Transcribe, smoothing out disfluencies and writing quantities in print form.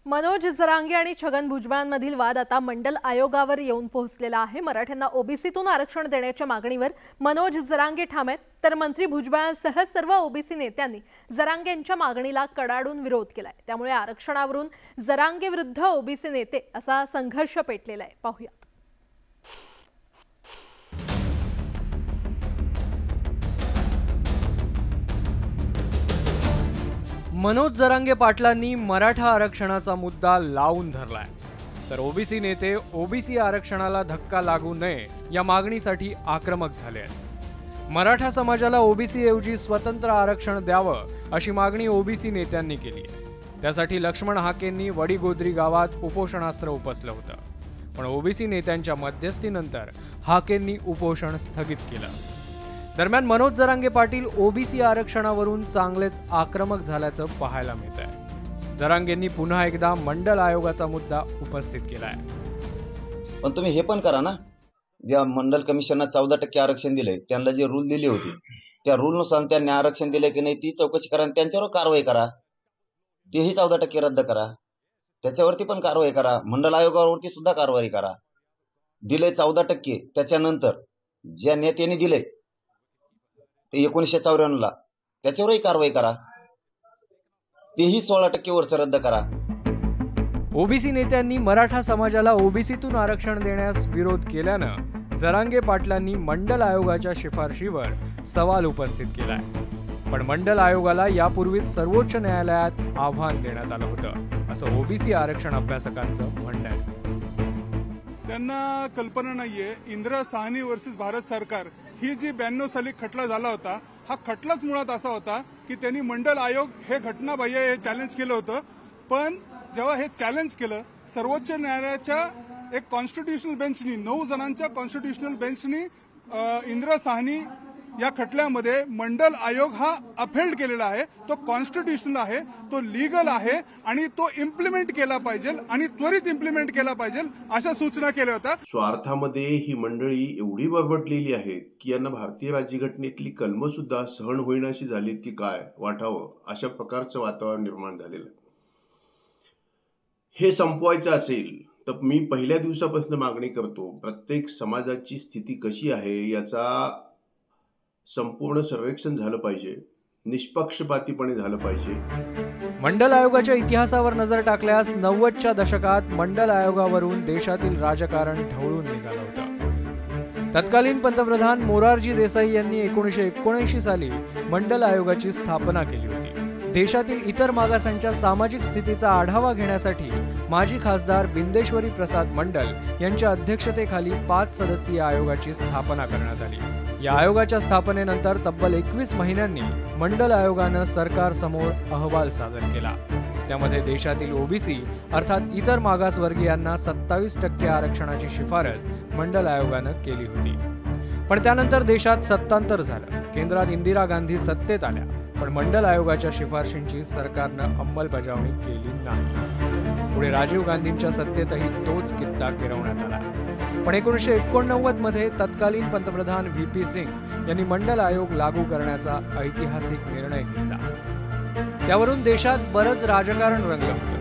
मनोज जरांगे आणि छगन भुजबळांमधील वाद आता मंडल आयोगावर येऊन पोहोचलेला आहे। मराठ्यांना ओबीसीतून आरक्षण देण्याच्या मागणीवर मनोज जरांगे ठाम आहेत, तर मंत्री भुजबळांसह सर्व ओबीसी नेत्यांनी जरांगेंच्या मागणीला कडाडून विरोध केलाय। त्यामुळे आरक्षणावरून जरांगे विरुद्ध ओबीसी नेते असा संघर्ष पेटलेला आहे। पाहूया। मनोज जरांगे पाटलांनी मराठा आरक्षणाचा मुद्दा लावून धरलाय, तर ओबीसी नेते ओबीसी आरक्षणाला धक्का लागू नये या मागणीसाठी आक्रमक झाले आहेत। मराठा समाजाला ओबीसी ऐवजी स्वतंत्र आरक्षण द्यावं अशी मागणी ओबीसी नेत्यांनी केली आहे। त्यासाठी लक्ष्मण हाकेंनी वडीगोद्री गावात उपोषणास्त्र उपसलं होतं, पण ओबीसी नेत्यांच्या मध्यस्थीनंतर हाकेंनी उपोषण स्थगित केलं। दरम्यान मनोज जरांगे पाटील ओबीसी आरक्षणावरून चांगलेच आक्रमक झाल्याचं पाहायला मिळतंय। जरांगेंनी पुन्हा एकदा मंडल आयोगाचा मुद्दा उपस्थित केलाय। पण तुम्ही हे पण करा ना, ज्या मंडल कमिशनने 14% आरक्षण दिले, त्यांना जे रूल दिले होते त्या रूलनुसार त्यांनी आरक्षण दिले की नाही ती चौकशी करा आणि त्यांच्यावर कारवाई करा। तेही 14% रद्द करा, त्याच्यावरती पण कारवाई करा। मंडल आयोगावरती सुद्धा कारवाई करा। दिले 14%, त्याच्यानंतर ज्या नेत्यांनी दिले 1994 ला त्याच्यावरही कारवाई करा, तेही 16% वरच रद्द करा। ओबीसी नेत्यांनी मराठा समाजाला ओबीसीतून आरक्षण देण्यास विरोध केल्यानं जरांगे पाटलांनी मंडल आयोगाच्या शिफारशीवर सवाल उपस्थित केलाय। पण मंडल आयोगाला यापूर्वीच सर्वोच्च न्यायालयात आव्हान देण्यात आलं होतं, असं ओबीसी आरक्षण अभ्यासकांचं म्हणणं आहे। त्यांना कल्पना नाहीये इंदिरा साहनी वर्सेस भारत सरकार ही जी 92 साली खटला झाला होता, हा खटलाच मुळात असा होता की त्यांनी मंडल आयोग हे घटनाबाह्य हे चॅलेंज केलं होतं। पण जेव्हा हे चॅलेंज केलं, सर्वोच्च न्यायालयाच्या एक कॉन्स्टिट्यूशनल बेंचनी 9 जणांच्या कॉन्स्टिट्यूशनल बेंचनी इंदिरा साहनी या खटल्यामध्ये मंडल आयोग हा अपहेल्ड केलेला आहे। तो कॉन्स्टिट्यूशनल आहे, तो लीगल आहे आणि तो इम्प्लिमेंट केला पाहिजे आणि त्वरित इम्प्लिमेंट केला पाहिजे अशा सूचना केल्या होत्या। स्वार्थामध्ये ही मंडळी एवढी बरबटलेली आहेत की यांना भारतीय राज्यघटनेतली कलम सुद्धा सहन होईनाशी झालीत की काय वाटावं, अशा प्रकारचं वातावरण निर्माण झालेलं आहे। हे संपवायचं असेल तर मी पहिल्या दिवसापासून मागणी करतो, प्रत्येक समाजाची स्थिती कशी आहे याचा संपूर्ण सर्वेक्षण झालं पाहिजे, निष्पक्षपातीपणे झालं पाहिजे। मंडल आयोगाच्या इतिहासावर नजर टाकल्यास 90च्या दशकात मंडल आयोगावरून देशातील राजकारण ढवळून निघालं होतं। तत्कालीन पंतप्रधान मोरारजी देसाई यांनी 1979 साली मंडल आयोगाची स्थापना केली होती। देशातील इतर मागासांच्या सामाजिक स्थितीचा आढावा घेण्यासाठी माजी खासदार बिंदेश्वरी प्रसाद मंडल यांच्या अध्यक्षतेखाली 5 सदस्यीय आयोगाची स्थापना करण्यात आली। या आयोगाच्या स्थापनेनंतर तब्बल 21 महिन्यांनी मंडल आयोगानं सरकारसमोर अहवाल सादर केला। त्यामध्ये देशातील ओबीसी अर्थात इतर मागासवर्गीयांना 27% आरक्षणाची शिफारस मंडल आयोगानं केली होती। पण त्यानंतर देशात सत्तांतर झालं, केंद्रात इंदिरा गांधी सत्तेत आल्या, पण मंडल आयोगाच्या शिफारशींची सरकारनं अंमलबजावणी केली नाही। पुढे राजीव गांधींच्या सत्तेतही तोच कित्ता गिरवण्यात आला। पण 1989 मध्ये तत्कालीन पंतप्रधान व्हीपी सिंग यांनी मंडल आयोग लागू करण्याचा ऐतिहासिक निर्णय घेतला। त्यावरून देशात बरंच राजकारण रंगलं होतं।